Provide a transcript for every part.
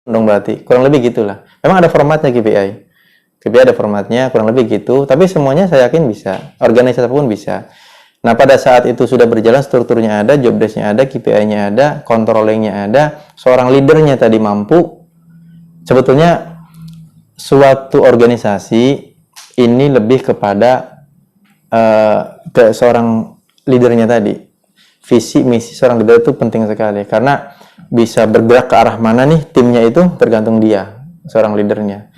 dong berarti. Kurang lebih gitulah. Memang ada formatnya KPI. KPI ada formatnya, kurang lebih gitu. Tapi semuanya saya yakin bisa. Organisasi pun bisa. Nah, pada saat itu sudah berjalan, strukturnya ada, job desk-nya ada, KPI-nya ada, controlling-nya ada, seorang leadernya tadi mampu. Sebetulnya suatu organisasi ini lebih kepada ke seorang leadernya tadi. Visi, misi seorang leader itu penting sekali. Karena bisa bergerak ke arah mana nih timnya itu tergantung dia, seorang leadernya.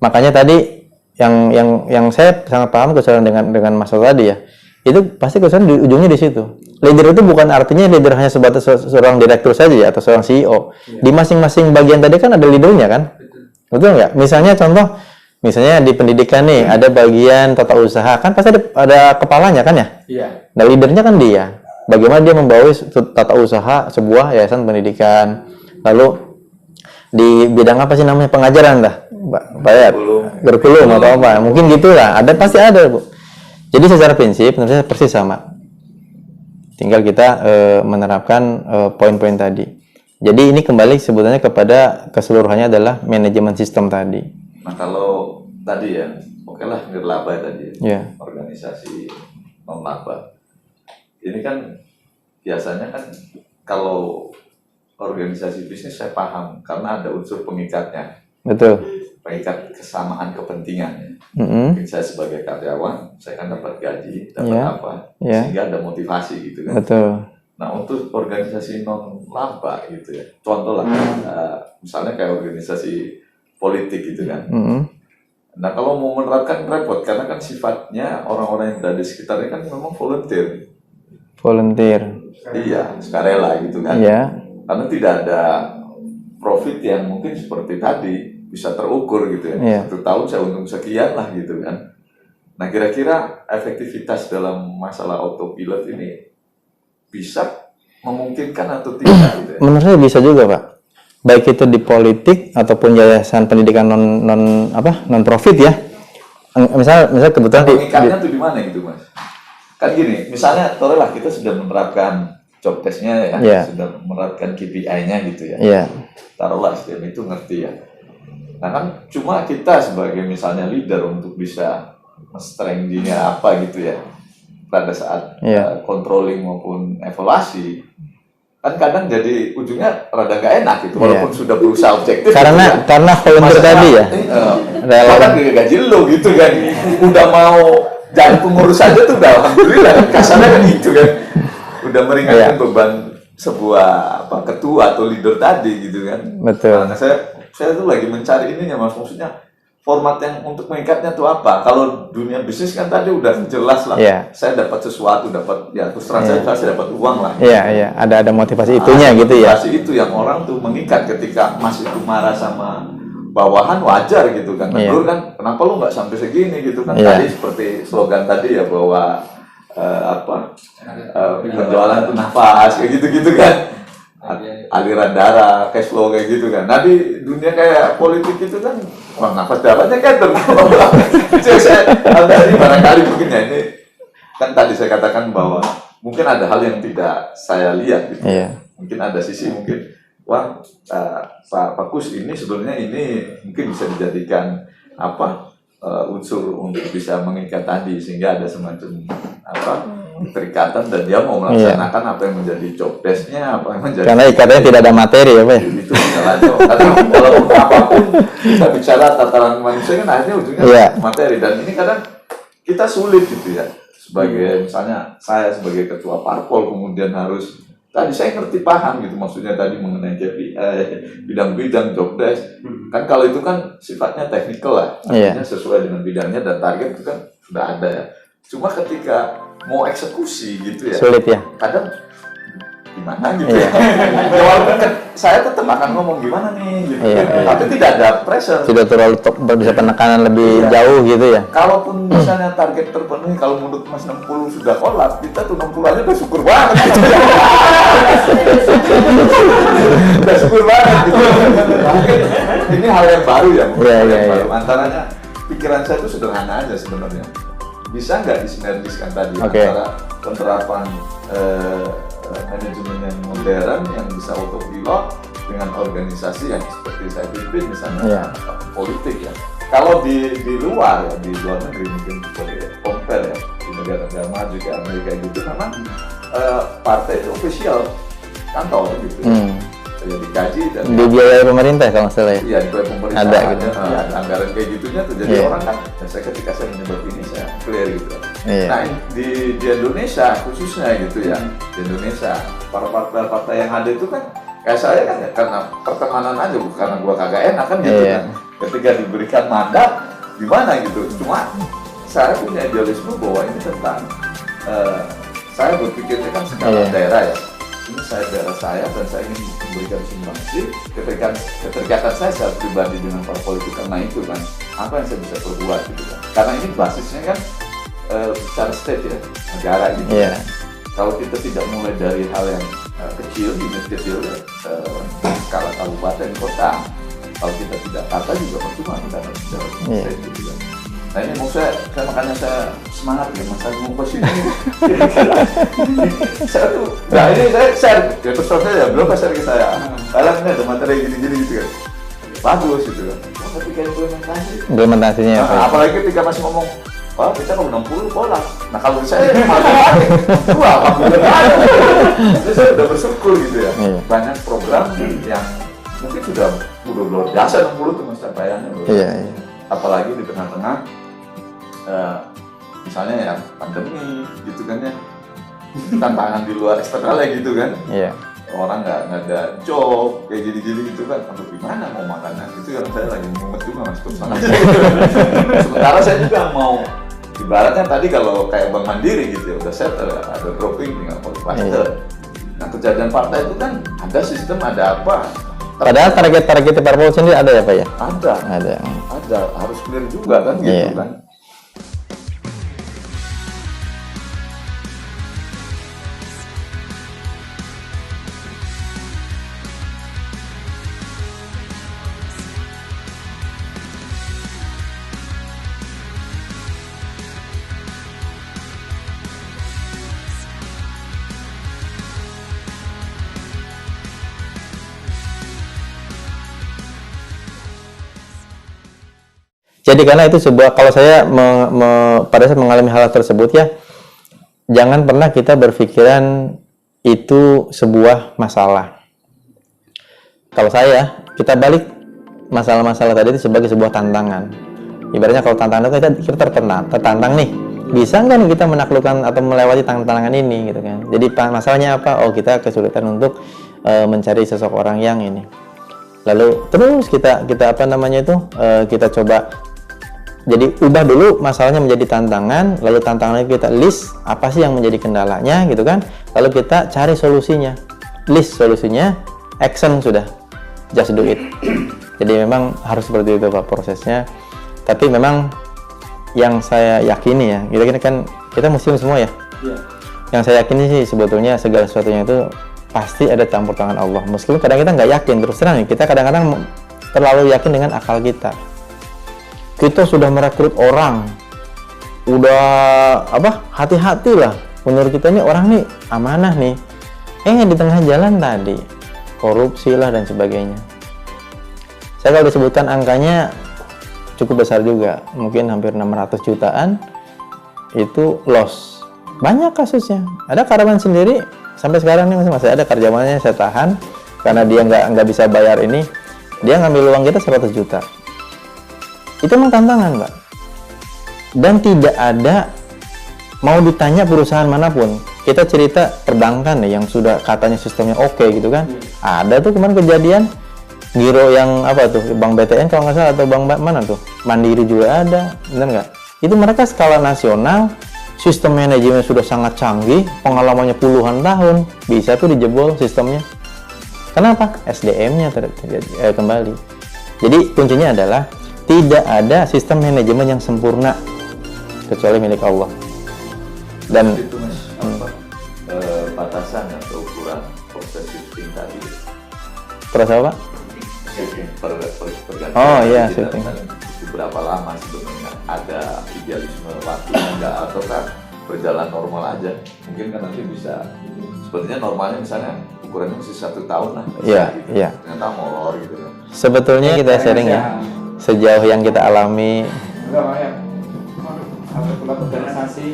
Makanya tadi yang saya sangat paham kesulitan dengan Mas tadi ya. Itu pasti kesulitan di ujungnya di situ. Leader itu bukan artinya leader hanya sebatas seorang direktur saja ya atau seorang CEO. Di masing-masing bagian tadi kan ada leadernya kan? Betul nggak? Misalnya contoh, misalnya di pendidikan nih ada bagian tata usaha kan pasti ada kepalanya kan ya? Iya. Nah leadernya kan dia. Bagaimana dia membawa tata usaha sebuah yayasan pendidikan. Lalu di bidang apa sih namanya pengajaran dah? Bayar, kurikulum atau apa? Mungkin gitulah. Ada pasti ada Bu. Jadi secara prinsip menurut saya persis sama. Tinggal kita menerapkan poin-poin tadi. Jadi ini kembali sebetulnya kepada keseluruhannya adalah manajemen sistem tadi. Nah kalau tadi ya, oke lah nirlaba tadi, organisasi non laba. Ini kan biasanya kan kalau organisasi bisnis saya paham karena ada unsur pengikatnya. Betul. Pengikat kesamaan kepentingan. Mungkin saya sebagai karyawan, saya kan dapat gaji, dapat apa, sehingga ada motivasi gitu kan. Betul. Nah untuk organisasi non laba gitu ya, contoh lah, misalnya kayak organisasi politik gitu kan. Nah kalau mau menerapkan repot, karena kan sifatnya orang-orang yang berada di sekitarnya kan memang volunteer. Iya, sukarela gitu kan. Karena tidak ada profit yang mungkin seperti tadi bisa terukur gitu ya. 1 tahun saya untung sekian lah gitu kan. Nah kira-kira efektivitas dalam masalah autopilot ini bisa memungkinkan atau tidak gitu ya? Menurut saya bisa juga Pak. Baik itu di politik ataupun yayasan pendidikan non profit ya. Misal kebetulan pengikatnya tuh di mana gitu Mas? Kan gini, misalnya taruhlah kita sudah menerapkan job test-nya ya, sudah menerapkan KPI-nya gitu ya. Taruhlah SDM itu ngerti ya. Nah kan cuma kita sebagai misalnya leader untuk bisa strength-nya apa gitu ya pada saat controlling maupun evaluasi kan kadang jadi ujungnya rada gak enak gitu walaupun sudah berusaha objektif karena gitu, karena volunteer tadi ya relawan gaji lo gitu kan udah mau jalan pengurus aja tuh udah alhamdulillah kasarnya kan gitu kan udah meringankan beban sebuah ketua atau leader tadi gitu kan. Betul. Nah, saya tuh lagi mencari ininya Mas, maksudnya format yang untuk mengikatnya tuh apa? Kalau dunia bisnis kan tadi udah jelas lah. Saya dapat sesuatu, dapat terus terang saya dapat uang lah. Iya, ada motivasi itunya gitu ya. Motivasi itu yang orang tuh mengikat ketika Mas itu marah sama bawahan wajar gitu kan. Negur kan, kenapa lu nggak sampai segini gitu kan? Tadi seperti slogan tadi ya bahwa penjualan itu nafas kayak gitu-gitu kan. Aliran darah, cash flow kayak gitu kan. Nah di dunia kayak politik itu kan, nafas darahnya kan saya tadi barangkali mungkin ya ini kan tadi saya katakan bahwa mungkin ada hal yang tidak saya lihat gitu. Mungkin ada sisi mungkin Pak Kus ini sebenarnya ini mungkin bisa dijadikan unsur untuk bisa mengikat tadi sehingga ada semacam keterikatan dan dia mau melaksanakan apa yang menjadi job desk-nya, apa yang menjadi karena ikatnya tidak ada materi ya Pak. Itu misalnya karena walaupun apapun kita bicara tataran manusia kan akhirnya ujungnya materi dan ini kadang kita sulit gitu ya sebagai misalnya saya sebagai ketua parpol kemudian harus tadi saya ngerti paham gitu maksudnya tadi mengenai bidang-bidang job desk kan kalau itu kan sifatnya teknikal lah artinya sesuai dengan bidangnya dan target itu kan sudah ada ya cuma ketika mau eksekusi gitu ya sulit ya kadang gimana gitu ya walaupun kan saya tetap akan ngomong gimana nih gitu tapi tidak ada pressure tidak terlalu bisa penekanan lebih jauh gitu ya kalaupun misalnya target terpenuhi kalau menurut Mas 60 sudah kolap kita tuh 60 aja udah syukur banget gitu. Udah syukur banget gitu mungkin ini hal yang baru ya baru antaranya pikiran saya itu sederhana aja sebenarnya bisa nggak disinergiskan tadi antara penerapan manajemen yang modern yang bisa autopilot dengan organisasi yang seperti saya pimpin misalnya Iya. politik ya. Kalau di luar ya, di luar negeri mungkin boleh compare ya, di negara-negara maju kayak Amerika gitu memang partai itu official kantor gitu. Ya digaji dan Dibiayai pemerintah kalau nggak salah ya. iya di pemerintah Ada gitu. ada anggaran kayak gitunya tuh. Jadi Iya. orang kan saya ketika saya menyebut ini saya clear gitu. Iya. Nah di Indonesia khususnya gitu ya, di Indonesia para partai-partai yang ada itu kan kayak saya kan ya, karena pertemanan aja bukan karena gua kagak enak kan gitu Iya. kan. Ketika diberikan mandat gimana gitu. Cuma saya punya idealisme bahwa ini tentang saya berpikirnya kan skala Iya. daerah ya. Ini saya daerah saya dan saya ingin memberikan sumbangsi keterikatan saya secara pribadi dengan para politik karena itu kan apa yang saya bisa perbuat gitu kan. Karena ini basisnya kan secara state ya, negara gitu. Iya. Kalau kita tidak mulai dari hal yang kecil, unit kecil ya, skala kabupaten kota, kalau kita tidak tata juga percuma kita harus bicara Iya. state gitu kan. Nah ini mau saya makanya saya semangat ya mas saya mau ke sini. Saya tuh, nah ini saya share ya terus saya belum share ke saya. Alam ini ada materi gini-gini gitu kan. Bagus gitu kan. Nah, ketika implementasi, Implementasinya apa? nah, apalagi ketika masih ngomong, wah kita kalau 60 pola. Nah kalau saya dua, jadi saya udah bersyukur gitu ya. Iya. Banyak program yang mungkin sudah luar biasa 60 tuh mas capaiannya. Iya, iya. Apalagi di tengah-tengah misalnya ya pandemi gitu kan ya, tantangan di luar eksternalnya gitu kan, Iya. orang nggak ada job kayak gini-gini gitu kan, aduh gimana mau makanan itu yang saya lagi mumet juga mas terus sementara saya juga mau ibaratnya tadi kalau kayak Bank Mandiri gitu ya udah settle ya, ada dropping tinggal plaster. Nah kejadian partai itu kan ada sistem ada apa. Padahal target-target parpol sendiri ada ya Pak ya? Ada harus clear juga kan gitu Iya. kan. Jadi karena itu sebuah, kalau saya pada saat mengalami hal tersebut ya, jangan pernah kita berpikiran itu sebuah masalah. Kalau saya, kita balik masalah-masalah tadi itu sebagai sebuah tantangan. Ibaratnya kalau tantangan itu kita tertantang nih, bisa nggak nih kita menaklukkan atau melewati tantangan ini gitu kan. Jadi masalahnya apa? Oh kita kesulitan untuk mencari seseorang yang ini. Lalu terus kita apa namanya itu kita coba. Jadi ubah dulu masalahnya menjadi tantangan, lalu tantangannya kita list apa sih yang menjadi kendalanya gitu kan, lalu kita cari solusinya, list solusinya, action sudah, just do it. Jadi memang harus seperti itu Pak prosesnya. Tapi memang yang saya yakini ya, kita kan kita muslim semua ya. Iya. Yang saya yakini sih sebetulnya segala sesuatunya itu pasti ada campur tangan Allah. Meskipun kadang kita nggak yakin, terus terang nih, kita kadang-kadang terlalu yakin dengan akal kita. Kita sudah merekrut orang, udah hati-hati lah. Menurut kita nih orang nih amanah nih. Di tengah jalan tadi korupsi lah dan sebagainya. Saya kalau disebutkan angkanya cukup besar juga, mungkin hampir 600 jutaan itu loss. Banyak kasusnya. Ada karyawan sendiri sampai sekarang nih masih ada karyawannya saya tahan karena dia nggak bisa bayar ini, dia ngambil uang kita 100 juta. Itu memang tantangan, Mbak. Dan tidak ada, mau ditanya perusahaan manapun, kita cerita perbankan nih yang sudah katanya sistemnya oke gitu kan. Ada tuh kemarin kejadian giro yang apa tuh, Bank BTN kalau nggak salah, atau bank mana tuh, Mandiri juga ada, benar nggak? Itu mereka skala nasional, sistem manajemen sudah sangat canggih, pengalamannya puluhan tahun, bisa tuh dijebol sistemnya. Kenapa? SDM-nya kembali. Jadi kuncinya adalah tidak ada sistem manajemen yang sempurna kecuali milik Allah. Dan itu mas batasan atau ukuran proses shifting tadi. terus apa Pak? Shifting pergantian. Oh iya, kita shifting. itu berapa lama sebenarnya ada idealisme waktunya enggak atau kan berjalan normal aja. Mungkin kan nanti bisa, sebenarnya normalnya misalnya ukurannya masih 1 tahun lah. Iya, Gitu. iya. Ternyata molor gitu kan. Sebetulnya kita sharing ya, sejauh yang kita alami. Enggak mau ya. Sampai pula organisasi.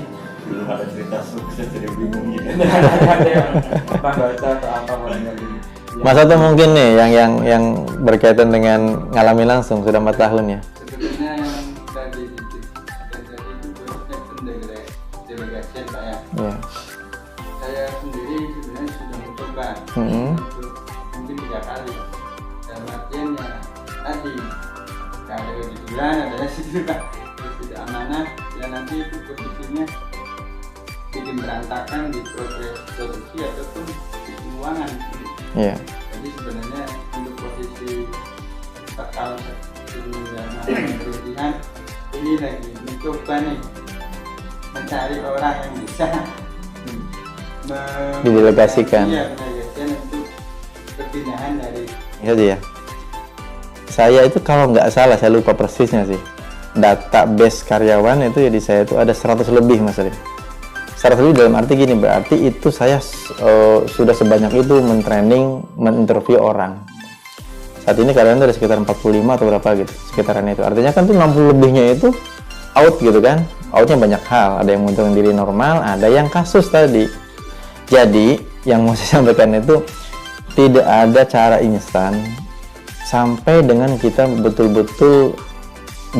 Belum ada cerita sukses jadi bingung gitu. Ada yang pernah baca atau apa mulainya gitu. Masa tuh mungkin nih yang berkaitan dengan ngalami langsung sudah 4 tahun ya. Sebetulnya yang tadi itu dari delegasi saya. Iya. Saya sendiri sebenarnya sudah mencoba Mm-hmm. untuk mungkin 3 kali. Dalam artian ya tadi ada kejujuran, adanya sejujuran, terus tidak amanah, ya nanti itu posisinya bikin berantakan di proses produksi ataupun di keuangan. Iya. Jadi sebenarnya untuk posisi bakal berlebihan ini lagi mencoba nih mencari orang yang bisa Didelegasikan. Iya, mendelegasikan untuk perpindahan dari Itu ya. Saya itu kalau nggak salah, saya lupa persisnya sih. Database karyawan itu ya di saya itu ada 100 lebih Mas Rim. 100 lebih dalam arti gini, berarti itu saya sudah sebanyak itu mentraining, menginterview orang. Saat ini karyawan itu ada sekitar 45 atau berapa gitu, sekitaran itu. Artinya kan tuh 60 lebihnya itu out gitu kan. Outnya banyak hal, ada yang menguntungkan diri normal, ada yang kasus tadi. Jadi yang mau saya sampaikan itu tidak ada cara instan sampai dengan kita betul-betul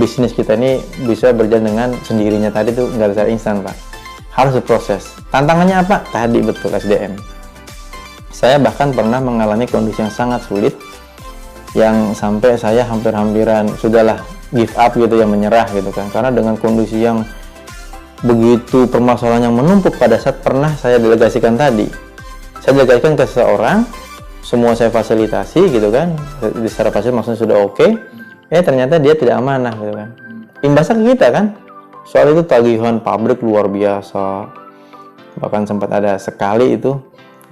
bisnis kita ini bisa berjalan dengan sendirinya. Tadi tuh nggak ada cara instan Pak, harus berproses. Tantangannya apa? Tadi betul SDM. Saya bahkan pernah mengalami kondisi yang sangat sulit, yang sampai saya hampir-hampiran sudahlah give up gitu ya, menyerah gitu kan, karena dengan kondisi yang begitu permasalahan yang menumpuk. Pada saat pernah saya delegasikan tadi, saya delegasikan ke seseorang, semua saya fasilitasi gitu kan, secara fasilitas maksudnya sudah oke, ternyata dia tidak amanah gitu kan, imbasnya ke kita kan. Soal itu tagihan pabrik luar biasa, bahkan sempat ada sekali itu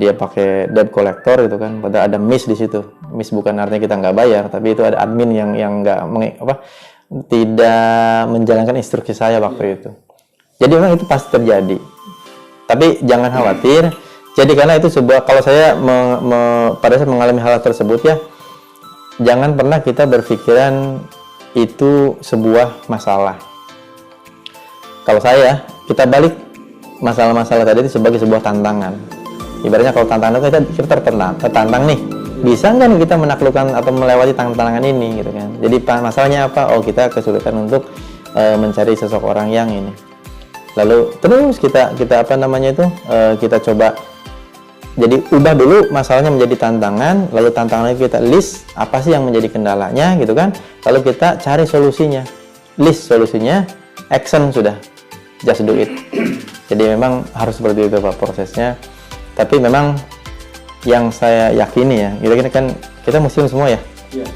dia pakai debt collector gitu kan, padahal ada miss di situ. Miss bukan artinya kita nggak bayar, tapi itu ada admin yang nggak tidak menjalankan instruksi saya waktu itu. Jadi memang itu pasti terjadi, tapi jangan khawatir. Jadi karena itu sebuah, kalau saya pada saat mengalami hal tersebut ya, jangan pernah kita berpikiran itu sebuah masalah. Kalau saya, kita balik masalah-masalah tadi itu sebagai sebuah tantangan. Ibaratnya kalau tantangan itu kita tertantang nih, bisa nggak nih kita menaklukkan atau melewati tantangan ini gitu kan. Jadi masalahnya apa? Oh, kita kesulitan untuk mencari sosok orang yang ini. Lalu terus kita kita coba. Jadi ubah dulu masalahnya menjadi tantangan, lalu tantangannya kita list apa sih yang menjadi kendalanya gitu kan. Lalu kita cari solusinya, list solusinya, action sudah, just do it. Jadi memang harus seperti itu Pak prosesnya. Tapi memang yang saya yakini ya, kita muslim semua ya. Iya.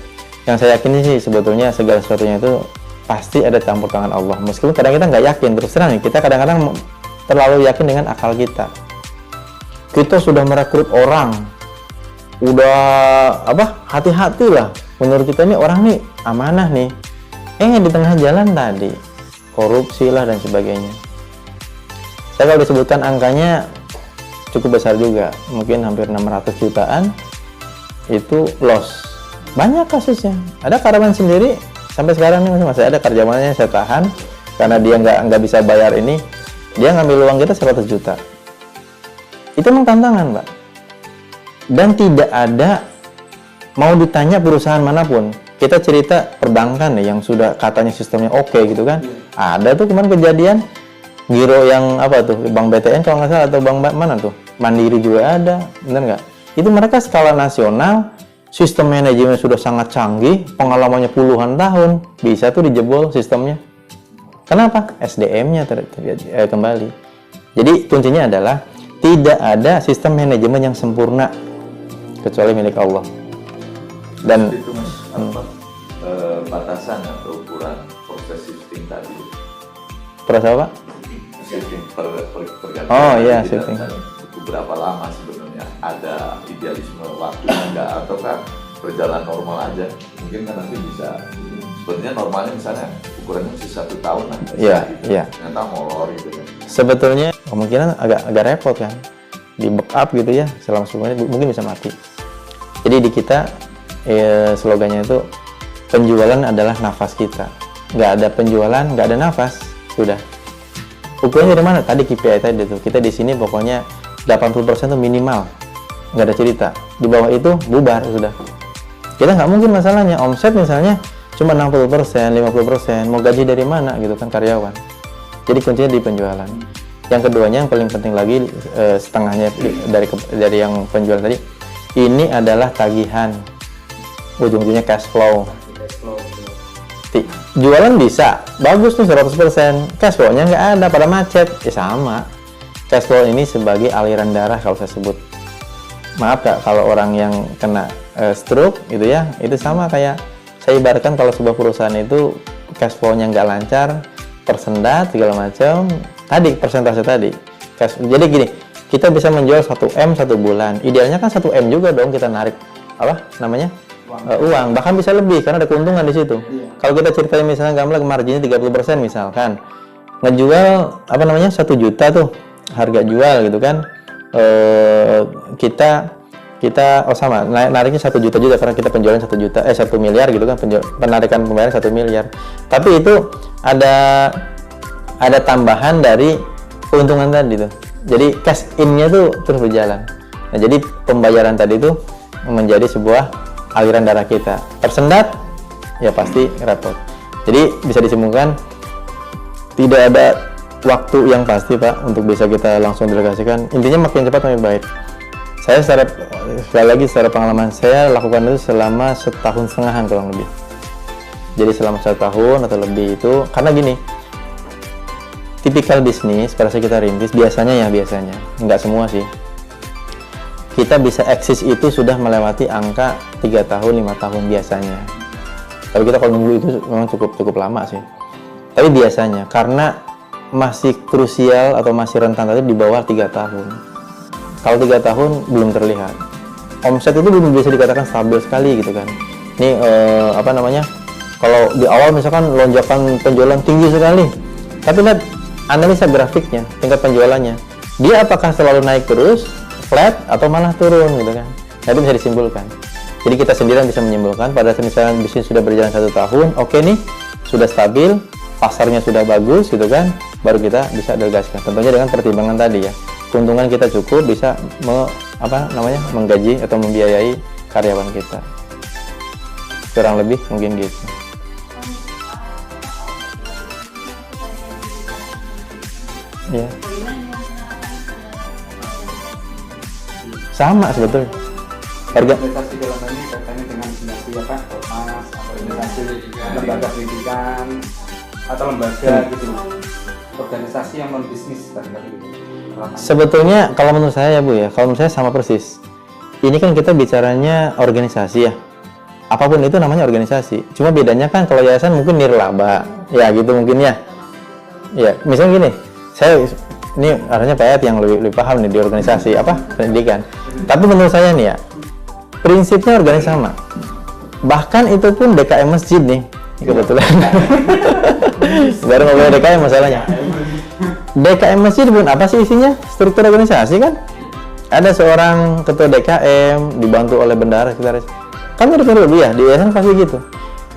Yang saya yakini sih sebetulnya segala sesuatunya itu pasti ada campur tangan Allah. Meskipun kadang kita nggak yakin, terus terang kita kadang-kadang terlalu yakin dengan akal kita. Kita sudah merekrut orang, udah hati-hati lah. Menurut kita ini orang nih amanah nih. Di tengah jalan tadi korupsi lah dan sebagainya. Saya kalau disebutkan angkanya cukup besar juga, mungkin hampir 600 jutaan itu loss. Banyak kasusnya. Ada karyawan sendiri sampai sekarang nih masih ada karyawannya saya tahan karena dia nggak bisa bayar ini, dia ngambil uang kita 100 juta. Itu memang tantangan Pak, dan tidak ada, mau ditanya perusahaan manapun, kita cerita perbankan nih yang sudah katanya sistemnya oke gitu kan, ada tuh kemarin kejadian giro yang bank BTN kalau nggak salah, atau bank mana tuh, Mandiri juga ada, bener nggak? Itu mereka skala nasional, sistem manajemen sudah sangat canggih, pengalamannya puluhan tahun, bisa tuh dijebol sistemnya. Kenapa? SDM-nya kembali. Jadi kuncinya adalah tidak ada sistem manajemen yang sempurna kecuali milik Allah. Dan itu Mas, batasan atau ukuran proses shifting tadi. terus apa? Shifting pergantian. Oh iya, shifting. shifting. Itu berapa lama sebenarnya? Ada idealisme waktunya nggak? Ataukah berjalan normal aja. Mungkin kan nanti bisa, sebenarnya normalnya misalnya ukurannya masih 1 tahun lah. Iya, iya. Ternyata molor gitu kan. Sebetulnya kemungkinan agak repot kan, di backup gitu ya selama 10 menit mungkin bisa mati. Jadi di kita slogannya itu penjualan adalah nafas kita. Nggak ada penjualan, nggak ada nafas, sudah. Ukurannya dari mana? Tadi KPI tadi tuh. Kita di sini pokoknya 80% tuh minimal, nggak ada cerita. Di bawah itu bubar sudah. Kita nggak mungkin masalahnya omset misalnya cuma 60%, 50%, mau gaji dari mana gitu kan karyawan. Jadi kuncinya di penjualan. Yang keduanya yang paling penting lagi setengahnya dari yang penjualan tadi, ini adalah tagihan. Ujung-ujungnya cash flow. Jualan bisa, bagus nih 100%, cash flow-nya nggak ada, pada macet, ya sama. Cash flow ini sebagai aliran darah kalau saya sebut. Maaf Kak, kalau orang yang kena stroke gitu ya, itu sama kayak saya ibaratkan kalau sebuah perusahaan itu cash flow-nya nggak lancar, tersendat segala macam, tadi persentase tadi. Jadi gini, kita bisa menjual 1M 1 bulan, idealnya kan 1M juga dong kita narik apa namanya? Uang, bahkan bisa lebih karena ada keuntungan di situ. Kalau kita ceritain misalnya gambar marginnya 30% misalkan, ngejual apa namanya 1 juta tuh harga jual gitu kan, kita sama nariknya 1 juta juga karena kita penjualan 1 juta 1 miliar gitu kan, penarikan pembayaran 1 miliar. Tapi itu ada tambahan dari keuntungan tadi tuh. Jadi cash in-nya tuh terus berjalan. Nah, jadi pembayaran tadi itu menjadi sebuah aliran darah kita. Tersendat, ya pasti repot. Jadi bisa disimpulkan tidak ada waktu yang pasti Pak untuk bisa kita langsung delegasikan. Intinya makin cepat makin baik. Saya sekali lagi secara pengalaman saya lakukan itu selama 1,5 tahun kurang lebih. Jadi selama 1 tahun atau lebih itu karena gini. Tipikal bisnis pada saat kita rintis biasanya nggak semua sih. Kita bisa eksis itu sudah melewati angka 3 tahun, 5 tahun biasanya. Tapi kita kalau nunggu itu memang cukup lama sih. Tapi biasanya karena masih krusial atau masih rentan tadi di bawah 3 tahun. Kalau 3 tahun belum terlihat. Omset itu belum bisa dikatakan stabil sekali gitu kan. Ini apa namanya? Kalau di awal misalkan lonjakan penjualan tinggi sekali. Tapi lihat analisa grafiknya, tingkat penjualannya. Dia apakah selalu naik terus, flat atau malah turun gitu kan. Nah, itu bisa disimpulkan. Jadi kita sendiri bisa menyimpulkan pada saat misalnya bisnis sudah berjalan 1 tahun, oke nih, sudah stabil, pasarnya sudah bagus gitu kan, baru kita bisa delegasikan. Tentunya dengan pertimbangan tadi ya. Keuntungan kita cukup bisa menggaji atau membiayai karyawan kita. Kurang lebih mungkin gitu. Ya. Sama sebetulnya. Harga Investasi dalam hal ini kaitannya dengan dinasti apa, ormas atau investasi lembaga pendidikan atau lembaga gitu, organisasi yang non bisnis tadi gitu. sebetulnya kalau menurut saya ya Bu ya, kalau menurut saya sama persis. Ini kan kita bicaranya organisasi ya. Apapun itu namanya organisasi. Cuma bedanya kan kalau yayasan mungkin nirlaba, ya gitu mungkin ya. Ya, misalnya gini, saya ini arahnya Pak Ed yang lebih paham nih di organisasi apa pendidikan. Tapi menurut saya nih ya, prinsipnya organisasi sama. Bahkan itu pun DKM masjid nih, kebetulan. Baru ngobrol DKM masalahnya. DKM masjid pun apa sih isinya? Struktur organisasi kan? Ada seorang ketua DKM dibantu oleh bendahara sekretaris. Kan udah perlu ya di yayasan pasti gitu.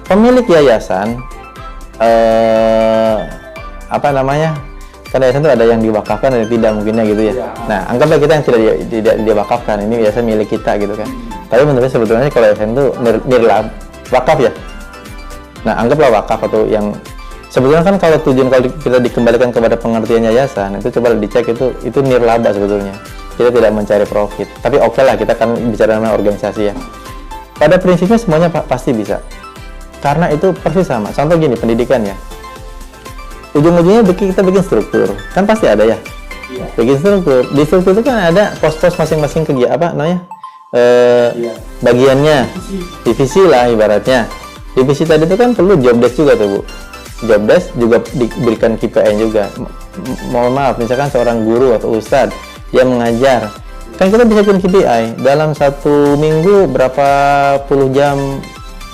Pemilik yayasan apa namanya? Kan yayasan itu ada yang diwakafkan ada yang tidak mungkinnya gitu ya. Nah, anggaplah kita yang tidak diwakafkan, ini yayasan milik kita gitu kan. Tapi menurut saya sebetulnya kalau yayasan itu nirlab wakaf ya. Nah, anggaplah wakaf atau yang sebetulnya kan kalau tujuan kalau kita dikembalikan kepada pengertian yayasan itu coba dicek itu nirlaba sebetulnya. Kita tidak mencari profit. Tapi oke lah kita kan bicara namanya organisasi ya. Pada prinsipnya semuanya pasti bisa. Karena itu persis sama. Contoh gini pendidikan ya. Ujung-ujungnya kita bikin struktur, kan pasti ada ya. Bikin struktur. Di struktur itu kan ada pos-pos masing-masing kegiatan apa namanya bagiannya, divisi lah ibaratnya. Divisi tadi itu kan perlu job desk juga tuh Bu. Job desk juga diberikan KPI juga. Mohon maaf, misalkan seorang guru atau ustadz yang mengajar, kan kita bisa bikin KPI dalam 1 minggu berapa puluh jam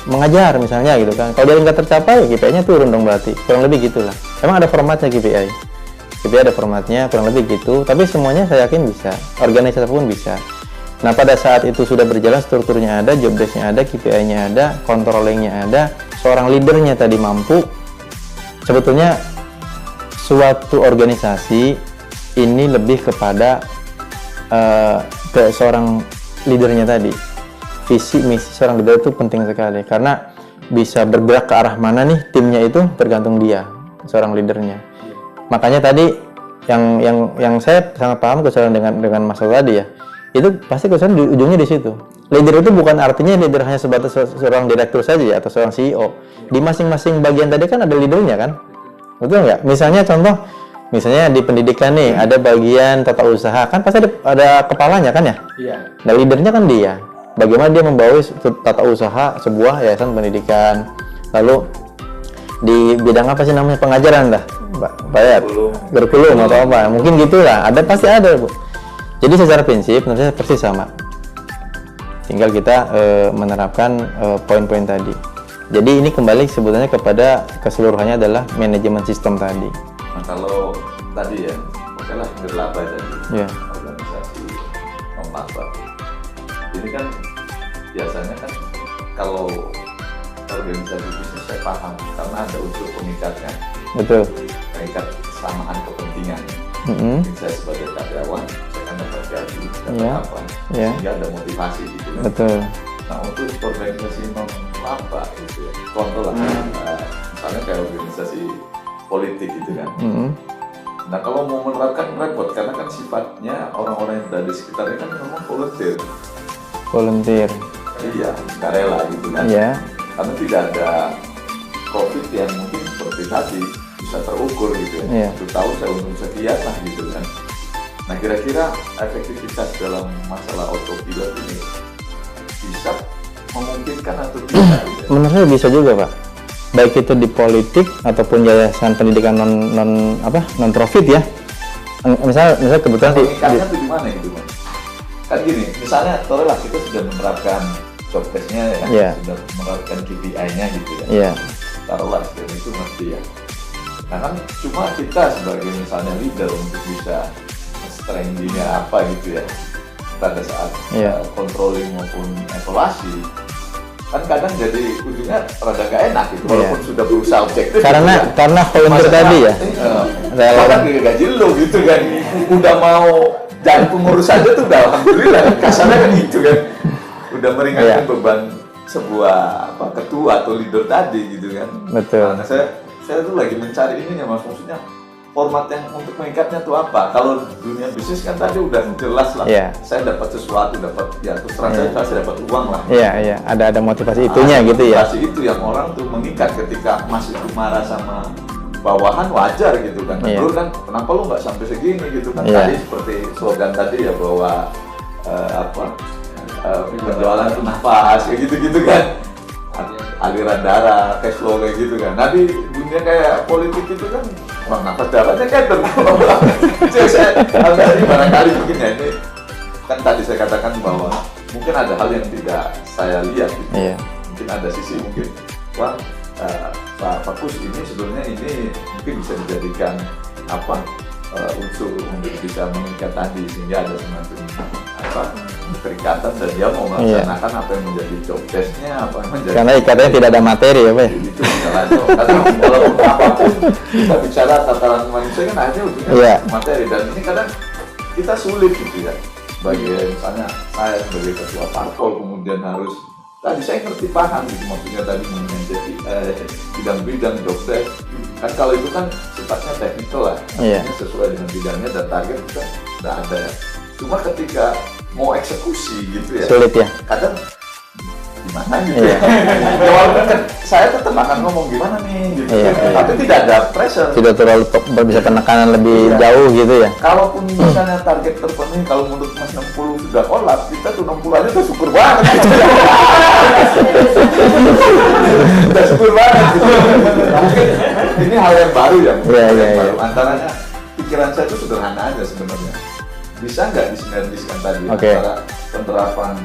mengajar misalnya gitu kan. Kalau dia nggak tercapai, KPI-nya turun dong berarti. Kurang lebih gitulah. Emang ada formatnya KPI. KPI ada formatnya, kurang lebih gitu. Tapi semuanya saya yakin bisa. Organisasi pun bisa. Nah, pada saat itu sudah berjalan, strukturnya ada, job desk-nya ada, KPI-nya ada, controlling-nya ada, seorang leadernya tadi mampu. Sebetulnya suatu organisasi ini lebih kepada ke seorang leadernya tadi. Visi misi seorang leader itu penting sekali karena bisa bergerak ke arah mana nih timnya itu tergantung dia, seorang leadernya. Makanya tadi yang saya sangat paham kesulitan dengan masalah tadi ya, itu pasti kesulitan di ujungnya di situ. Leader itu bukan artinya leader hanya sebatas seorang direktur saja ya, atau seorang CEO. Di masing-masing bagian tadi kan ada leadernya kan, betul nggak? Misalnya di pendidikan nih ada bagian tata usaha, kan pasti ada kepalanya kan ya? Iya. Nah, leadernya kan dia. Bagaimana dia membawa tata usaha sebuah yayasan pendidikan. Lalu di bidang apa sih namanya, pengajaran dah, Pak, kurikulum atau apa? Mungkin gitulah. Pasti ada, Bu. Jadi secara prinsip menurut saya persis sama. Tinggal kita menerapkan poin-poin tadi. Jadi ini kembali sebetulnya kepada keseluruhannya adalah manajemen sistem tadi. Nah, kalau tadi ya, oke lah nirlaba tadi, organisasi non-laba. Ini kan biasanya kan kalau organisasi bisnis saya paham karena ada unsur pengikatnya. Betul. Pengikat kesamaan kepentingan. Mungkin saya sebagai karyawan, saya kan dapat gaji, dapat apa, sehingga ada motivasi gitu kan. Betul. Nah, untuk organisasi non-laba gitu ya, contoh lah, misalnya kayak organisasi politik gitu kan. Nah, kalau mau menerapkan repot karena kan sifatnya orang-orang yang ada di sekitarnya kan memang volunteer. Iya, nggak rela gitu kan. Iya. Karena tidak ada profit yang mungkin seperti tadi bisa terukur gitu ya. Iya. Itu tahu saya untung sekian lah gitu kan. Nah, kira-kira efektivitas dalam masalah autopilot ini bisa memungkinkan atau tidak? Gitu ya? Menurut saya bisa juga, Pak. Baik itu di politik ataupun yayasan pendidikan non profit ya. Misal kebetulan pengikatnya tuh di mana gitu, Mas? Kan gini, misalnya taruhlah kita sudah menerapkan job test-nya ya, sudah menerapkan KPI-nya gitu ya. Taruhlah dan itu mesti ya. Nah kan cuma kita sebagai misalnya leader untuk bisa strength-nya apa gitu ya pada saat controlling maupun evaluasi kan kadang jadi ujungnya rada gak enak gitu walaupun sudah berusaha objektif karena volunteer tadi ya kan gaji lo gitu kan udah mau jadi pengurus aja tuh udah alhamdulillah kasarnya kan gitu kan udah meringankan beban sebuah ketua atau leader tadi gitu kan. Betul. Nah, saya tuh lagi mencari ini ya Mas, maksudnya format yang untuk mengikatnya tuh apa? Kalau dunia bisnis kan tadi udah jelas lah. Saya dapat sesuatu, dapat terus transaksi dapat uang lah. Iya, ada motivasi itunya gitu ya. Motivasi itu yang orang tuh mengikat ketika masih tuh marah sama bawahan wajar gitu kan. Dulu kan kenapa lu nggak sampai segini gitu kan? Tadi seperti slogan tadi ya bahwa penjualan itu nafas kayak gitu-gitu kan. Aliran darah, cash flow kayak gitu kan. Nah di dunia kayak politik itu kan nafas darahnya kan saya ini barangkali mungkin ya ini kan tadi saya katakan bahwa mungkin ada hal yang tidak saya lihat gitu. Mungkin ada sisi mungkin Pak Kus ini sebenarnya ini mungkin bisa dijadikan unsur untuk bisa mengikat tadi sehingga ada semacam keterikatan dan dia mau melaksanakan apa yang menjadi job test-nya karena ikatannya tidak ada materi ya Pak. Itu misalnya karena walaupun apapun kita bicara tataran manusia kan akhirnya ujungnya materi dan ini kadang kita sulit gitu ya sebagai misalnya saya sebagai ketua parpol kemudian harus tadi saya ngerti paham gitu maksudnya tadi menjadi bidang-bidang job test kan kalau itu kan sifatnya teknikal lah sesuai dengan bidangnya dan target kita tidak ada ya. Cuma ketika mau eksekusi gitu ya sulit ya kadang gimana gitu ya walaupun kan saya tetap akan ngomong gimana nih gitu tapi tidak ada pressure tidak terlalu bisa penekanan lebih jauh gitu ya kalaupun misalnya target terpenuhi kalau menurut Mas 60 sudah kolap kita tuh 60 aja tuh syukur banget gitu. Udah syukur banget gitu. Mungkin ini hal yang baru ya baru. Antaranya pikiran saya itu sederhana aja sebenarnya bisa nggak disinergiskan tadi Oke. antara penerapan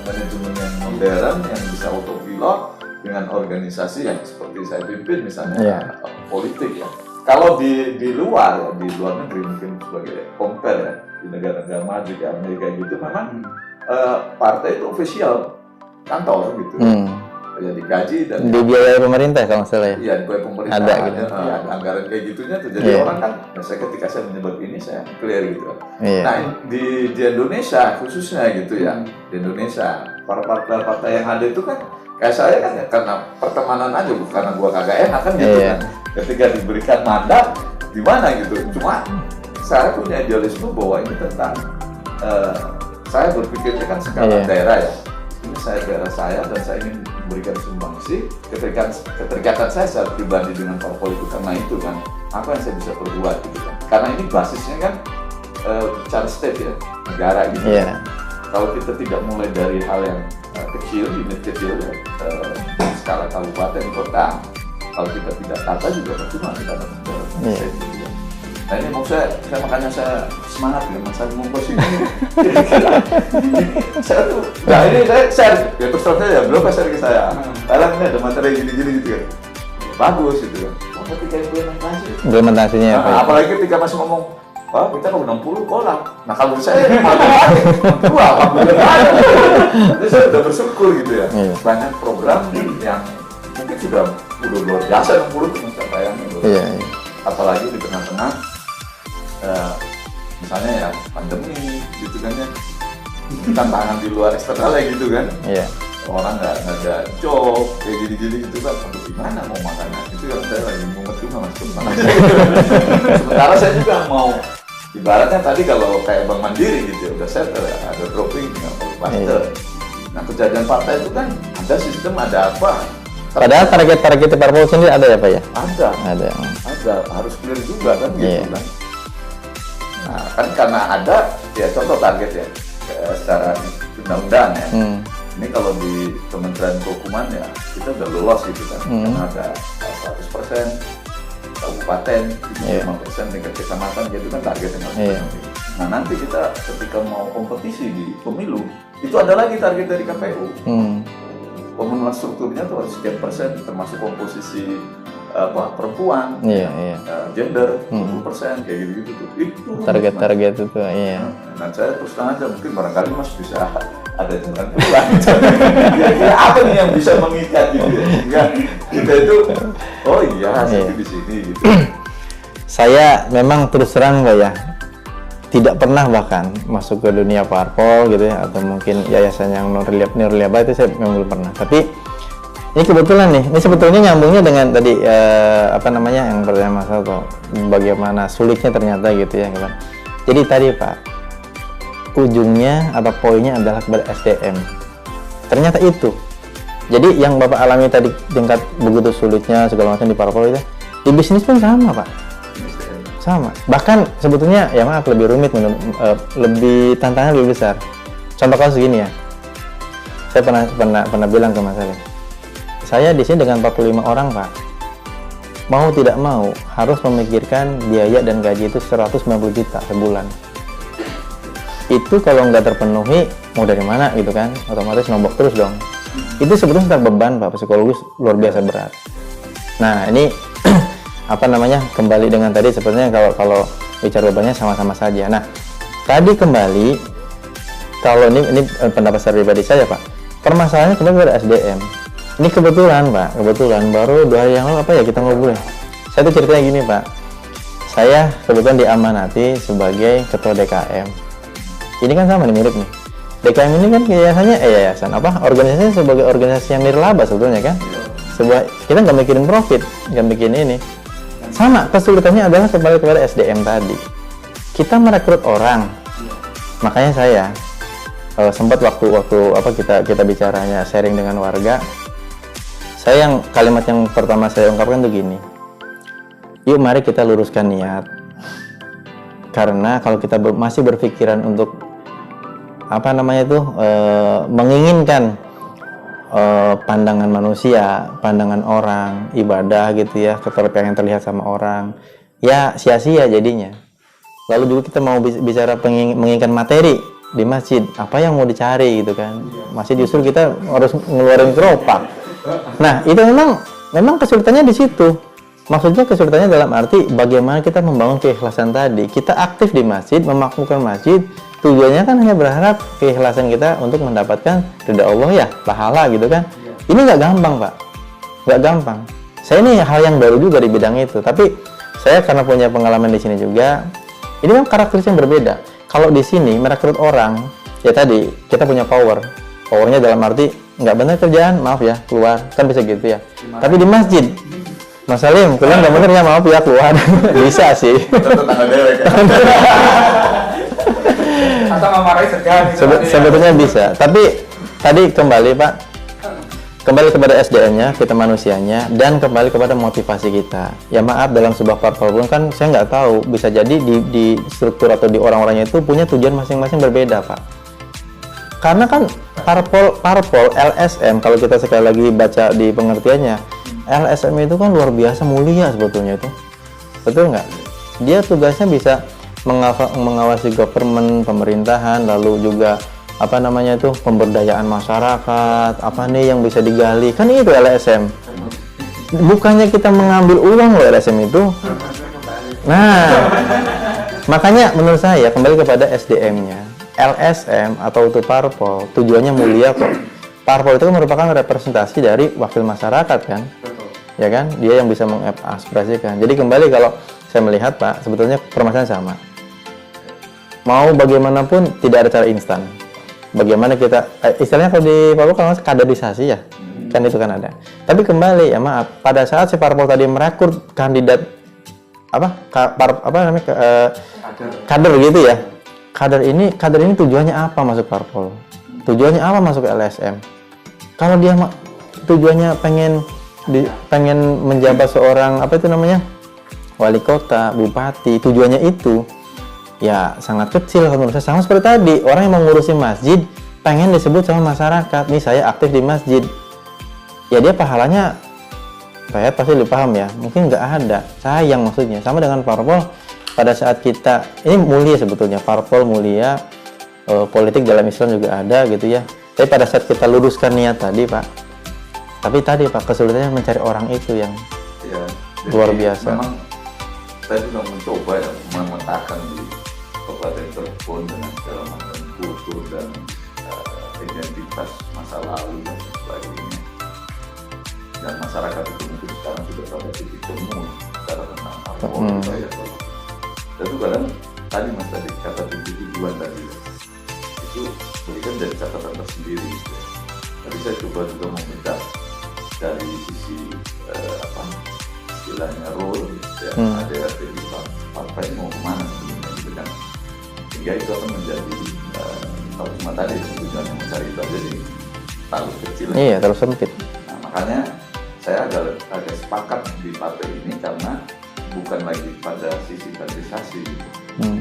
manajemen yang modern yang bisa autopilot dengan organisasi yang seperti saya pimpin misalnya Iya. politik ya. Kalau di luar ya, di luar negeri mungkin sebagai compare ya, di negara-negara maju kayak Amerika gitu memang partai itu official kantor gitu. Ya digaji dan Dibiayai pemerintah kalau nggak salah ya. iya di pemerintah Ada gitu. ada anggaran kayak gitunya tuh. Jadi Iya. orang kan ya saya ketika saya menyebut ini saya clear gitu. Iya. Nah di Indonesia khususnya gitu ya, di Indonesia para partai yang ada itu kan kayak saya kan ya karena pertemanan aja bukan karena gua kagak enak kan gitu Iya. kan. Ketika diberikan mandat di mana gitu. Cuma saya punya idealisme bahwa ini tentang saya berpikirnya kan skala Iya. daerah ya. Ini saya daerah saya dan saya ingin memberikan sumbangsi keterikatan saya secara pribadi dengan parpol itu karena itu kan apa yang saya bisa perbuat gitu kan. Karena ini basisnya kan bicara state ya, negara gitu. Iya. Kalau kita tidak mulai dari hal yang kecil, unit kecil ya, skala kabupaten kota, kalau kita tidak tata juga percuma kita dapat Iya. state gitu kan. Nah ini mau saya makanya saya semangat ya mas Adi Mungkos ini. Saya tuh, nah ini saya share, ya terus terang saja, belum share ke saya. Sekarang ini ada materi gini-gini gitu kan, bagus gitu kan. Oh, ketika implementasi, Implementasinya apa? nah, apalagi ketika masih ngomong, wah kita kalau 60 kolam. Nah kalau saya dua, alhamdulillah. Jadi saya sudah bersyukur gitu ya. Iya. Banyak program yang mungkin sudah luar biasa 60 itu mas bayangin. Iya. Apalagi di tengah-tengah misalnya ya pandemi gitu kan ya, tantangan di luar eksternal ya gitu kan, Iya. orang nggak ada job kayak gini-gini gitu kan, aduh gimana mau makanan itu yang saya lagi mumet juga mas kemana. Sementara saya juga mau ibaratnya tadi kalau kayak Bank Mandiri gitu ya, udah settle ya, ada dropping tinggal cluster. Nah kejadian partai itu kan ada sistem, ada apa, Padahal target-target parpol sendiri ada ya Pak ya? ada Ada. harus clear juga kan gitu Iya. kan. Nah kan karena ada ya contoh target ya secara undang-undang ya. Ini kalau di Kementerian Kehukuman ya kita udah lolos gitu kan, karena ada 100% kabupaten, 75% tingkat kecamatan gitu kan target yang harus dipenuhi. Nah nanti kita ketika mau kompetisi di pemilu itu ada lagi target dari KPU. Pemenuhan strukturnya tuh harus sekian persen termasuk komposisi perempuan, gender 20% kayak gitu-gitu tuh. Itu Target-target itu iya. Nah saya terus terang aja mungkin barangkali mas bisa ada jembatan pulang. Kira-kira apa nih yang bisa mengikat gitu ya? Sehingga kita itu oh iya saya di sini gitu. Saya memang terus terang Pak ya, tidak pernah bahkan masuk ke dunia parpol gitu ya, atau mungkin yayasan yang nirlaba itu saya memang belum pernah. Tapi ini kebetulan nih, ini sebetulnya nyambungnya dengan tadi apa namanya yang pertanyaan Mas Alto, bagaimana sulitnya ternyata gitu ya kan. Jadi tadi Pak, ujungnya atau poinnya adalah kepada SDM. Ternyata itu. Jadi yang Bapak alami tadi tingkat begitu sulitnya segala macam di parpol itu, di bisnis pun sama Pak. Sama. Bahkan sebetulnya ya maaf lebih rumit, lebih tantangan lebih besar. Contoh kasus gini ya. Saya pernah bilang ke Mas Ali. Saya di sini dengan 45 orang Pak. Mau tidak mau harus memikirkan biaya dan gaji itu 190 juta sebulan. Itu kalau nggak terpenuhi mau dari mana gitu kan? Otomatis nombok terus dong. Itu sebetulnya beban Pak, psikologis luar biasa berat. Nah, ini apa namanya kembali dengan tadi sepertinya kalau bicara bebannya sama-sama saja. Nah tadi kembali kalau ini pendapat saya pribadi saya Pak, permasalahannya kembali pada SDM. Ini kebetulan Pak, baru 2 hari yang lalu apa ya kita ngobrol. Saya tuh ceritanya gini Pak, saya kebetulan diamanati sebagai ketua DKM. Ini kan sama nih mirip nih. DKM ini kan yayasan apa? Organisasinya sebagai organisasi yang nirlaba sebetulnya kan. Kita nggak mikirin profit, nggak mikirin ini. Sama, kesulitannya adalah kembali kepada SDM tadi. Kita merekrut orang, makanya saya sempat waktu apa kita bicaranya sharing dengan warga, saya kalimat yang pertama saya ungkapkan tuh gini, yuk mari kita luruskan niat, karena kalau kita masih berpikiran untuk apa namanya itu menginginkan pandangan manusia, pandangan orang, ibadah gitu ya, keterkaitan yang terlihat sama orang, ya sia-sia jadinya. Lalu juga kita mau bicara menginginkan materi di masjid, apa yang mau dicari gitu kan? Masjid justru kita harus ngeluarin keropak. Nah, itu memang kesulitannya di situ. Maksudnya kesulitannya dalam arti bagaimana kita membangun keikhlasan tadi. Kita aktif di masjid, memakmurkan masjid, tujuannya kan hanya berharap keikhlasan kita untuk mendapatkan ridha Allah ya, pahala gitu kan. Ini nggak gampang, Pak. Nggak gampang. Saya ini hal yang baru juga di bidang itu, tapi saya karena punya pengalaman di sini juga, ini memang karakteristik yang berbeda. Kalau di sini merekrut orang, ya tadi kita punya powernya dalam arti nggak benar kerjaan, maaf ya keluar, kan bisa gitu ya. Tapi di masjid, Mas Salim, kalian nggak bener ya, maaf ya keluar. Bisa sih. Tetangga dewek kan. Atau memarahi segan. Sebetulnya bisa. Tapi tadi kembali Pak, kembali kepada SDM-nya, kita manusianya, dan kembali kepada motivasi kita. Ya maaf, dalam sebuah parpol pun kan saya nggak tahu, bisa jadi di struktur atau di orang-orangnya itu punya tujuan masing-masing berbeda Pak. Karena kan parpol LSM, kalau kita sekali lagi baca di pengertiannya, LSM itu kan luar biasa mulia sebetulnya itu, betul nggak? Dia tugasnya bisa mengawasi government, pemerintahan, lalu juga apa namanya itu pemberdayaan masyarakat, apa nih yang bisa digali, kan itu LSM. Bukannya kita mengambil uang loh LSM itu. Nah, makanya menurut saya kembali kepada SDM-nya. LSM atau itu parpol tujuannya mulia kok. Parpol itu kan merupakan representasi dari wakil masyarakat kan, ya kan? Dia yang bisa mengekspresikan. Jadi kembali kalau saya melihat Pak, sebetulnya permasalahan sama. Mau bagaimanapun tidak ada cara instan. Bagaimana kita, istilahnya kalau di parpol kan kaderisasi ya, kan itu kan ada. Tapi kembali ya maaf, pada saat si parpol tadi merekrut kandidat kader gitu ya. Kader ini tujuannya apa masuk parpol? Tujuannya apa masuk ke LSM? Kalau dia tujuannya pengen menjabat seorang wali kota, bupati, tujuannya itu ya sangat kecil menurut saya. Sama seperti tadi, orang yang mau ngurusin masjid pengen disebut sama masyarakat, nih saya aktif di masjid. Ya dia pahalanya saya pasti lebih paham ya, mungkin nggak ada. Sayang maksudnya. Sama dengan parpol, pada saat kita ini mulia sebetulnya, parpol mulia, politik dalam Islam juga ada gitu ya. Tapi pada saat kita luruskan niat tadi Pak, tapi tadi Pak kesulitannya mencari orang itu yang Ya, luar jadi biasa. Memang saya juga mencoba ya memetakan di Kabupaten Cirebon dengan segala macam kultur dan identitas masa lalu dan sebagainya. Dan masyarakat itu mungkin sekarang sudah pada titik temu secara tentang apa ya. Dan itu kadang tadi kata tujuan tadi itu berikan dari catatan tersendiri. Gitu. Tadi saya coba juga meminta dari sisi istilahnya role ya, ada di partai mau kemana sebenarnya gitu kan, sehingga itu akan menjadi kalau cuma tadi tujuannya mencari itu aja jadi terlalu kecil. Iya, terlalu sempit. Nah, makanya saya agak sepakat di partai ini karena bukan lagi pada sisi kaderisasi gitu.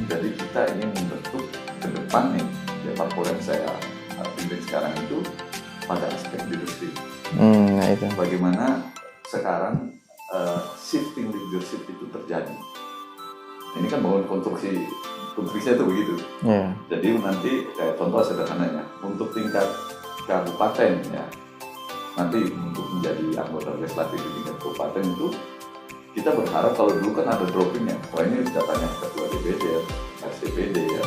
Jadi kita ingin membentuk ke depan nih ya, parpol yang saya pimpin sekarang itu pada aspek leadership. Nah itu. Bagaimana sekarang shifting leadership itu terjadi. Ini kan bangun konstruksinya itu begitu. Yeah. Jadi nanti kayak contoh sederhananya untuk tingkat kabupaten ya, nanti untuk menjadi anggota legislatif di tingkat kabupaten itu kita berharap kalau dulu kan ada droppingnya, wah ini datanya ketua DPD ya, SDPD ya,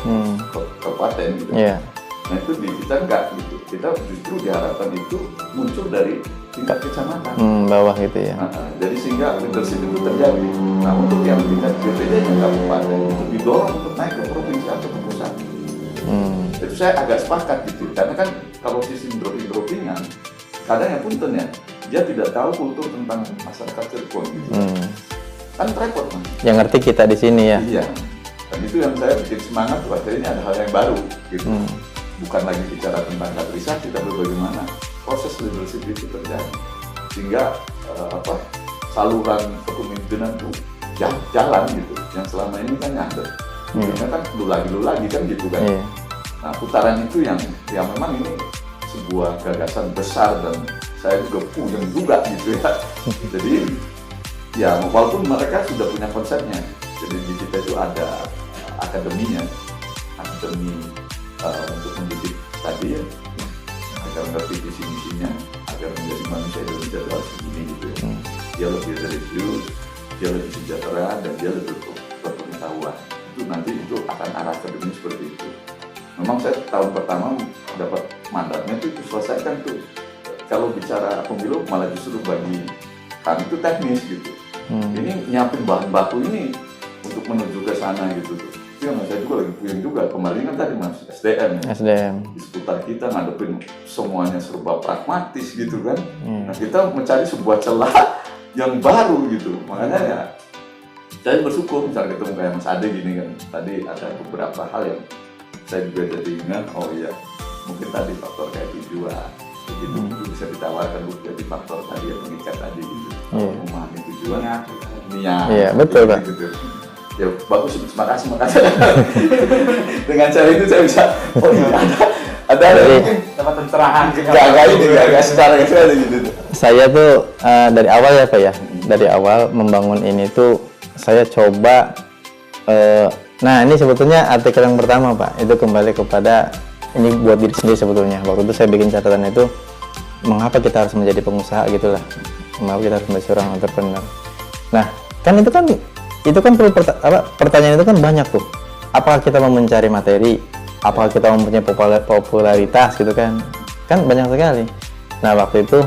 kabupaten gitu. Yeah. Nah itu di kita enggak gitu, kita justru diharapkan itu muncul dari tingkat kecamatan. Bawah gitu ya. Jadi sehingga leadership itu terjadi. Nah untuk yang tingkat DPD dan kabupaten itu didorong untuk naik ke provinsi atau ke pusat. Itu saya agak sepakat gitu, karena kan kalau sistem droppingan, kadang ya punten ya, dia tidak tahu kultur tentang masyarakat Cirebon gitu. Kan repot Mas. Yang ngerti kita di sini ya. Iya. Dan itu yang saya bikin semangat, wah ini ada hal yang baru gitu. Bukan lagi bicara tentang kaderisasi, tapi bagaimana proses leadership itu terjadi sehingga saluran kepemimpinan itu jalan gitu. Yang selama ini kan nyandet, kan lu lagi kan gitu kan. Nah putaran itu yang memang ini sebuah gagasan besar dan saya juga puyeng juga gitu ya. Jadi ya walaupun mereka sudah punya konsepnya, jadi di kita itu ada akademi untuk mendidik tadi ya, agar ngerti visi misinya, agar menjadi manusia Indonesia itu harus begini gitu ya. Dia lebih religius, dia lebih sejahtera, dan dia lebih berpengetahuan. Itu nanti itu akan arah akademi seperti itu. Memang saya tahun pertama dapat mandatnya itu selesaikan tuh. Kalau bicara pemilu malah justru bagi kami itu teknis gitu. Ini nyiapin bahan baku ini untuk menuju ke sana gitu tuh. Itu yang saya juga lagi puyeng juga. Kemarin kan tadi Mas SDM. Di seputar kita ngadepin semuanya serba pragmatis gitu kan. Nah kita mencari sebuah celah yang baru gitu. Makanya ya saya bersyukur misalnya ketemu kayak Mas Ade gini kan. Tadi ada beberapa hal yang saya juga jadi ingat, oh iya mungkin tadi faktor kayak tujuan begitu bisa ditawarkan untuk jadi faktor tadi yang mengikat tadi gitu. Memahami tujuan, niat. Iya betul Pak. Gitu. Ya bagus, makasih. Dengan cara itu saya bisa, oh iya ada mungkin dapat pencerahan gak secara gitu. Saya tuh dari awal ya Pak ya, dari awal membangun ini tuh saya coba nah ini sebetulnya artikel yang pertama Pak, itu kembali kepada ini buat diri sendiri sebetulnya. Waktu itu saya bikin catatan itu, mengapa kita harus menjadi pengusaha gitulah, mengapa kita harus menjadi seorang entrepreneur. Nah kan itu kan perlu pertanyaan itu kan banyak tuh. Apakah kita mau mencari materi, apakah kita mempunyai popularitas gitu kan banyak sekali. Nah waktu itu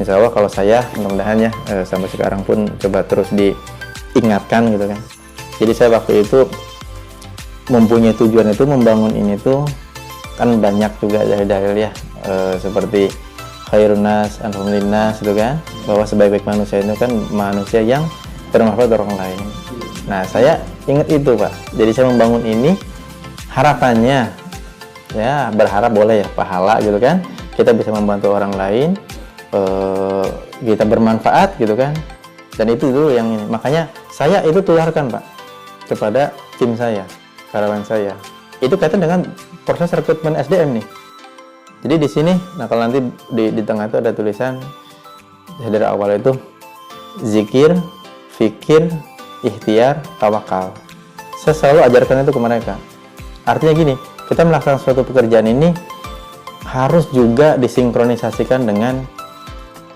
insya Allah kalau saya mudah-mudahan ya sampai sekarang pun coba terus diingatkan gitu kan. Jadi saya waktu itu mempunyai tujuan itu membangun ini tuh kan banyak juga dalil-dalil ya seperti khairun nas alhamdulillah gitu kan, bahwa sebaik-baik manusia itu kan manusia yang bermanfaat orang lain. Nah saya ingat itu Pak, jadi saya membangun ini harapannya ya, berharap boleh ya pahala gitu kan, kita bisa membantu orang lain, kita bermanfaat gitu kan, dan itu dulu yang ini. Makanya saya itu tularkan Pak kepada tim saya, karyawan saya. Itu kaitan dengan proses rekrutmen SDM nih. Jadi di sini, nah kalau nanti di tengah itu ada tulisan dari awal itu zikir, fikir, ikhtiar, tawakal. Saya selalu ajarkan itu ke mereka. Artinya gini, kita melakukan suatu pekerjaan ini harus juga disinkronisasikan dengan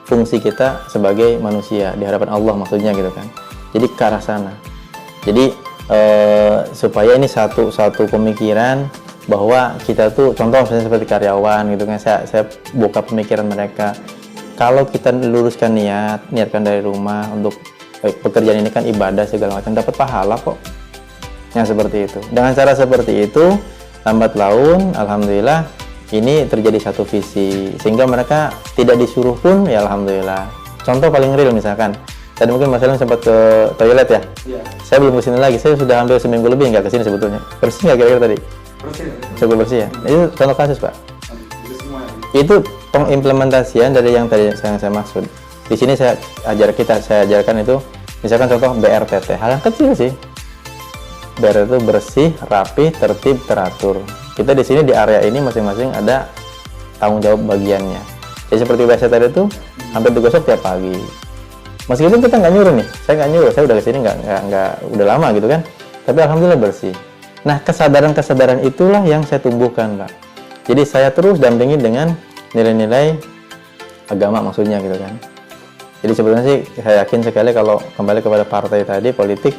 fungsi kita sebagai manusia di hadapan Allah maksudnya gitu kan. Jadi ke arah sana. Jadi supaya ini satu pemikiran bahwa kita tuh contoh misalnya seperti karyawan gitu kan, saya buka pemikiran mereka, kalau kita luruskan niatkan dari rumah untuk pekerjaan ini kan ibadah segala macam, dapat pahala kok. Yang seperti itu, dengan cara seperti itu lambat laun alhamdulillah ini terjadi satu visi sehingga mereka tidak disuruh pun ya alhamdulillah. Contoh paling real misalkan tadi mungkin Mas Salim sempat ke toilet ya? Iya. Saya belum kesini lagi, saya sudah hampir seminggu lebih nggak kesini sebetulnya. Bersih nggak kira-kira tadi? Bersih. Cukup bersih ya? Itu contoh kasus Pak. Itu pengimplementasian dari yang tadi saya maksud. Di sini saya ajarkan itu, misalkan contoh BRTT, hal yang kecil sih. BRTT itu bersih, rapi, tertib, teratur. Kita di sini di area ini masing-masing ada tanggung jawab bagiannya. Jadi seperti biasa tadi itu hampir digosok tiap pagi. Meskipun kita nggak nyuruh nih, saya nggak nyuruh, saya udah kesini nggak udah lama gitu kan, tapi alhamdulillah bersih. Nah kesadaran itulah yang saya tumbuhkan Pak. Jadi saya terus dampingi dengan nilai-nilai agama maksudnya gitu kan. Jadi sebenarnya sih saya yakin sekali kalau kembali kepada partai tadi, politik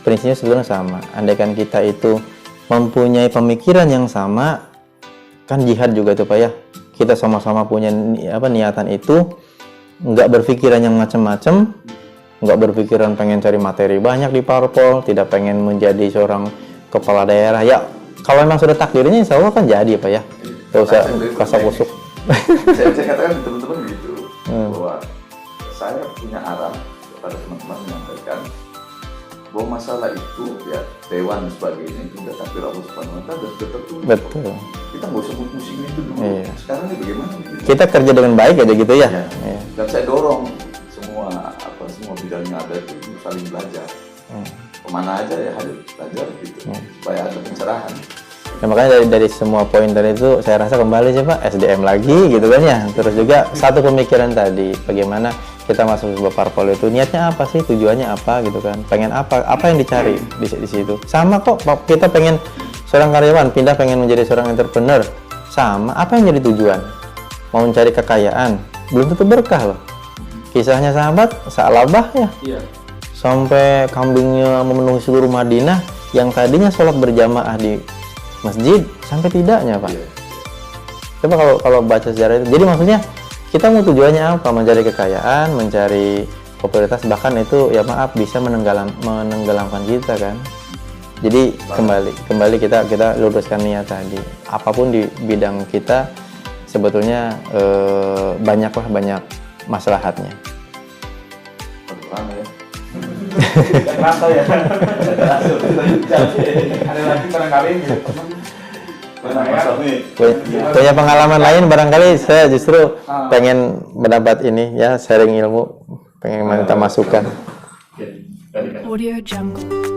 prinsipnya sebenarnya sama. Andaikan kita itu mempunyai pemikiran yang sama, kan jihad juga itu Pak ya. Kita sama-sama punya niatan itu. Nggak berpikiran yang macam-macam, nggak berpikiran pengen cari materi banyak di parpol, tidak pengen menjadi seorang kepala daerah. Ya kalau memang sudah takdirnya insya Allah kan jadi Pak ya, nggak usah kasak-kusuk. Saya katakan teman-teman gitu, bahwa saya punya arah kepada teman-teman menyampaikan bahwa masalah itu ya dewan dan sebagainya itu sudah takdir Allah Subhanahu Wa Taala dan sudah tertulis. Betul. Kita nggak usah musim itu dulu. Iya. Sekarang ini bagaimana? Gitu? Kita kerja dengan baik aja gitu ya. Iya. Dan saya dorong semua bidangnya ada itu saling belajar. Kemana aja ya harus belajar gitu supaya ada pencerahan. Ya, makanya dari semua poin tadi itu saya rasa kembali sih Pak SDM lagi gitu kan ya. Terus juga satu pemikiran tadi bagaimana kita masuk sebuah parpol itu niatnya apa sih, tujuannya apa gitu kan, pengen apa yang dicari di situ. Sama kok kita pengen seorang karyawan pindah pengen menjadi seorang entrepreneur, sama apa yang jadi tujuan, mau mencari kekayaan belum tentu berkah loh. Kisahnya sahabat Sa'labah ya, Iya. sampai kambingnya memenuhi seluruh Madinah yang tadinya sholat berjamaah di masjid sampai tidaknya Pak. Coba kalau baca sejarah itu, jadi maksudnya kita mau tujuannya apa, mencari kekayaan, mencari popularitas, bahkan itu ya maaf bisa menenggelamkan kita kan. Jadi kembali kita luruskan niat tadi, apapun di bidang kita sebetulnya banyak maslahatnya. Kerasa ya. Ada lagi barangkali Punya pengalaman lain barangkali, saya justru pengen mendapat ini ya, sharing ilmu, pengen minta masukan. Audio Jungle.